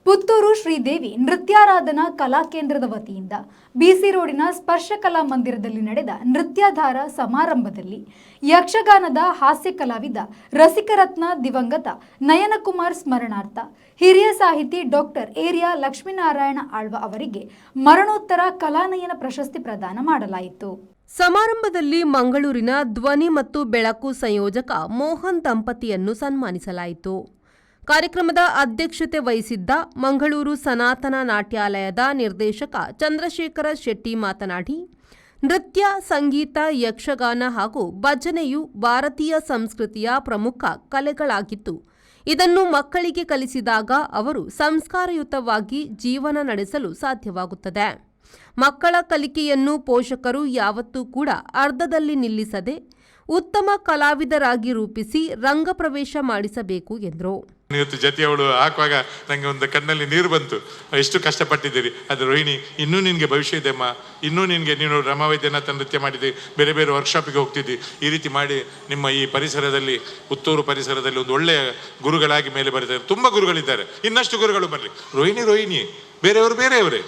ಪುತ್ತೂರು ಶ್ರೀದೇವಿ ನೃತ್ಯಾರಾಧನಾ ಕಲಾ ಕೇಂದ್ರದ ವತಿಯಿಂದ ಬಿಸಿ ರೋಡಿನ ಸ್ಪರ್ಶ ಕಲಾ ಮಂದಿರದಲ್ಲಿ ನಡೆದ ನೃತ್ಯಾಧಾರ ಸಮಾರಂಭದಲ್ಲಿ ಯಕ್ಷಗಾನದ ಹಾಸ್ಯ ಕಲಾವಿದ ರಸಿಕರತ್ನ ದಿವಂಗತ ನಯನಕುಮಾರ್ ಸ್ಮರಣಾರ್ಥ ಹಿರಿಯ ಸಾಹಿತಿ ಡಾಕ್ಟರ್ ಏರಿಯಾ ಲಕ್ಷ್ಮೀನಾರಾಯಣ ಆಳ್ವ ಅವರಿಗೆ ಮರಣೋತ್ತರ ಕಲಾನಯನ ಪ್ರಶಸ್ತಿ ಪ್ರದಾನ ಮಾಡಲಾಯಿತು. ಸಮಾರಂಭದಲ್ಲಿ ಮಂಗಳೂರಿನ ಧ್ವನಿ ಮತ್ತು ಬೆಳಕು ಸಂಯೋಜಕ ಮೋಹನ್ ದಂಪತಿಯನ್ನು ಸನ್ಮಾನಿಸಲಾಯಿತು. ಕಾರ್ಯಕ್ರಮದ ಅಧ್ಯಕ್ಷತೆ ವಹಿಸಿದ್ದ ಮಂಗಳೂರು ಸನಾತನ ನಾಟ್ಯಾಲಯದ ನಿರ್ದೇಶಕ ಚಂದ್ರಶೇಖರ ಶೆಟ್ಟಿ ಮಾತನಾಡಿ, ನೃತ್ಯ, ಸಂಗೀತ, ಯಕ್ಷಗಾನ ಹಾಗೂ ಭಜನೆಯು ಭಾರತೀಯ ಸಂಸ್ಕೃತಿಯ ಪ್ರಮುಖ ಕಲೆಗಳಾಗಿದ್ದು, ಇದನ್ನು ಮಕ್ಕಳಿಗೆ ಕಲಿಸಿದಾಗ ಅವರು ಸಂಸ್ಕಾರಯುತವಾಗಿ ಜೀವನ ನಡೆಸಲು ಸಾಧ್ಯವಾಗುತ್ತದೆ. ಮಕ್ಕಳ ಕಲಿಕೆಯನ್ನು ಪೋಷಕರು ಯಾವತ್ತೂ ಕೂಡ ಅರ್ಧದಲ್ಲಿ ನಿಲ್ಲಿಸದೆ ಉತ್ತಮ ಕಲಾವಿದರಾಗಿ ರೂಪಿಸಿ ರಂಗಪ್ರವೇಶ ಮಾಡಿಸಬೇಕು ಎಂದರು. ಇವತ್ತು ಜೊತೆಯವಳು ಹಾಕುವಾಗ ನನಗೆ ಒಂದು ಕಣ್ಣಲ್ಲಿ ನೀರು ಬಂತು. ಎಷ್ಟು ಕಷ್ಟಪಟ್ಟಿದ್ದೀರಿ. ಅದು ರೋಹಿಣಿ, ಇನ್ನೂ ನಿನಗೆ ಭವಿಷ್ಯ ಇದೆ ಅಮ್ಮ, ಇನ್ನೂ ನೀನು ರಮಾವೈದ್ಯನಾಥ ನೃತ್ಯ ಮಾಡಿದ್ದಿ, ಬೇರೆ ಬೇರೆ ವರ್ಕ್ಶಾಪಿಗೆ ಹೋಗ್ತಿದ್ದಿ. ಈ ರೀತಿ ಮಾಡಿ ನಿಮ್ಮ ಈ ಪರಿಸರದಲ್ಲಿ, ಪುತ್ತೂರು ಪರಿಸರದಲ್ಲಿ ಒಂದು ಒಳ್ಳೆಯ ಗುರುಗಳಾಗಿ ಮೇಲೆ ಬರೀತಾರೆ. ತುಂಬ ಗುರುಗಳಿದ್ದಾರೆ, ಇನ್ನಷ್ಟು ಗುರುಗಳು ಬರಲಿ. ರೋಹಿಣಿ ಬೇರೆಯವರೇ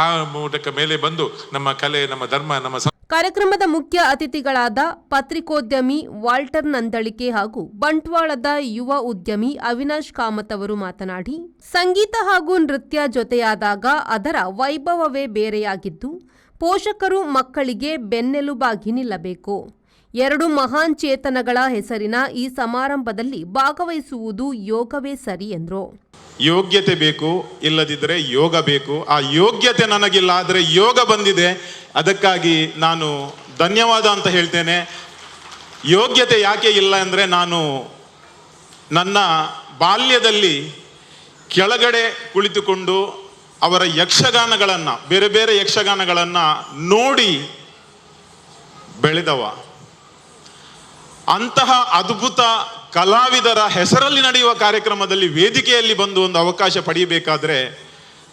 ಆ ಮೂಲಕ ಮೇಲೆ ಬಂದು ನಮ್ಮ ಕಲೆ, ನಮ್ಮ ಧರ್ಮ, ನಮ್ಮ ಕಾರ್ಯಕ್ರಮದ ಮುಖ್ಯ ಅತಿಥಿಗಳಾದ ಪತ್ರಿಕೋದ್ಯಮಿ ವಾಲ್ಟರ್ ನಂದಳಿಕೆ ಹಾಗೂ ಬಂಟ್ವಾಳದ ಯುವ ಉದ್ಯಮಿ ಅವಿನಾಶ್ ಕಾಮತ್ ಅವರು ಮಾತನಾಡಿ, ಸಂಗೀತ ಹಾಗೂ ನೃತ್ಯ ಜೊತೆಯಾದಾಗ ಅದರ ವೈಭವವೇ ಬೇರೆಯಾಗಿದ್ದು, ಪೋಷಕರು ಮಕ್ಕಳಿಗೆ ಬೆನ್ನೆಲುಬಾಗಿ ನಿಲ್ಲಬೇಕು. ಎರಡು ಮಹಾನ್ ಚೇತನಗಳ ಹೆಸರಿನ ಈ ಸಮಾರಂಭದಲ್ಲಿ ಭಾಗವಹಿಸುವುದು ಯೋಗವೇ ಸರಿ ಎಂದರು. ಯೋಗ್ಯತೆ ಬೇಕು, ಇಲ್ಲದಿದ್ದರೆ ಯೋಗ ಬೇಕು. ಆ ಯೋಗ್ಯತೆ ನನಗಿಲ್ಲ, ಆದರೆ ಯೋಗ ಬಂದಿದೆ. ಅದಕ್ಕಾಗಿ ನಾನು ಧನ್ಯವಾದ ಅಂತ ಹೇಳ್ತೇನೆ. ಯೋಗ್ಯತೆ ಯಾಕೆ ಇಲ್ಲ ಅಂದರೆ, ನಾನು ನನ್ನ ಬಾಲ್ಯದಲ್ಲಿ ಕೆಳಗಡೆ ಕುಳಿತುಕೊಂಡು ಅವರ ಯಕ್ಷಗಾನಗಳನ್ನು, ಬೇರೆ ಬೇರೆ ಯಕ್ಷಗಾನಗಳನ್ನು ನೋಡಿ ಬೆಳೆದವ. ಅಂತಹ ಅದ್ಭುತ ಕಲಾವಿದರ ಹೆಸರಲ್ಲಿ ನಡೆಯುವ ಕಾರ್ಯಕ್ರಮದಲ್ಲಿ ವೇದಿಕೆಯಲ್ಲಿ ಬಂದು ಒಂದು ಅವಕಾಶ ಪಡೆಯಬೇಕಾದ್ರೆ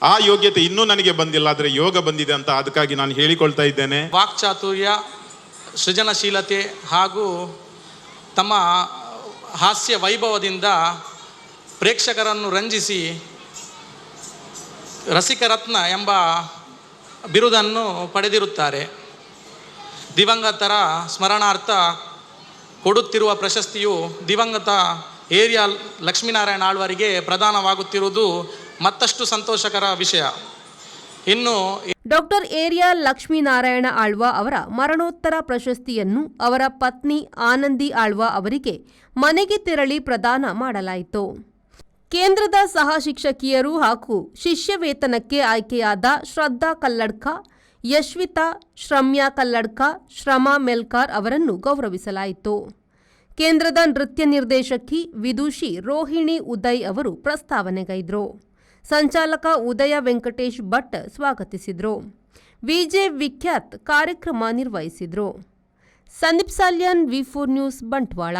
ಆ ಯೋಗ್ಯತೆ ಇನ್ನೂ ನನಗೆ ಬಂದಿಲ್ಲ, ಆದರೆ ಯೋಗ ಬಂದಿದೆ ಅಂತ ಅದಕ್ಕಾಗಿ ನಾನು ಹೇಳಿಕೊಳ್ತಾ ಇದ್ದೇನೆ. ವಾಕ್ಚಾತುರ್ಯ, ಸೃಜನಶೀಲತೆ ಹಾಗೂ ತಮ್ಮ ಹಾಸ್ಯ ವೈಭವದಿಂದ ಪ್ರೇಕ್ಷಕರನ್ನು ರಂಜಿಸಿ ರಸಿಕರತ್ನ ಎಂಬ ಬಿರುದನ್ನು ಪಡೆದಿರುತ್ತಾರೆ. ದಿವಂಗತರ ಸ್ಮರಣಾರ್ಥ ಕೊಡುತ್ತಿರುವ ಪ್ರಶಸ್ತಿಯು ದಿವಂಗತ ಏರಿಯಾ ಲಕ್ಷ್ಮೀನಾರಾಯಣ ಆಳ್ವರಿಗೆ ಪ್ರದಾನವಾಗುತ್ತಿರುವುದು ಮತ್ತಷ್ಟು ಸಂತೋಷಕರ ವಿಷಯ. ಇನ್ನು ಡಾಕ್ಟರ್ ಏರಿಯಾ ಲಕ್ಷ್ಮೀನಾರಾಯಣ ಆಳ್ವ ಅವರ ಮರಣೋತ್ತರ ಪ್ರಶಸ್ತಿಯನ್ನು ಅವರ ಪತ್ನಿ ಆನಂದಿ ಆಳ್ವ ಅವರಿಗೆ ಮನೆಗೆ ತೆರಳಿ ಪ್ರದಾನ ಮಾಡಲಾಯಿತು. ಕೇಂದ್ರದ ಸಹ ಶಿಕ್ಷಕಿಯರು ಹಾಗೂ ಶಿಷ್ಯ ವೇತನಕ್ಕೆ ಆಯ್ಕೆಯಾದ ಶ್ರದ್ಧಾ ಕಲ್ಲಡ್ಕ, ಯಶ್ವಿತಾ, ಶ್ರಮ್ಯಾ ಕಲ್ಲಡ್ಕ, ಶ್ರಮಾ ಮೆಲ್ಕಾರ್ ಅವರನ್ನು ಗೌರವಿಸಲಾಯಿತು. ಕೇಂದ್ರದ ನೃತ್ಯ ನಿರ್ದೇಶಕಿ ವಿದುಷಿ ರೋಹಿಣಿ ಉದಯ್ ಅವರು ಪ್ರಸ್ತಾವನೆಗೈದರು. ಸಂಚಾಲಕ ಉದಯ ವೆಂಕಟೇಶ್ ಭಟ್ ಸ್ವಾಗತಿಸಿದರು. ವಿಜೆ ವಿಖ್ಯಾತ್ ಕಾರ್ಯಕ್ರಮ ನಿರ್ವಹಿಸಿದರು. ಸಂದೀಪ್ ಸಾಲ್ಯಾನ್, ವಿ4 ನ್ಯೂಸ್, ಬಂಟ್ವಾಳ.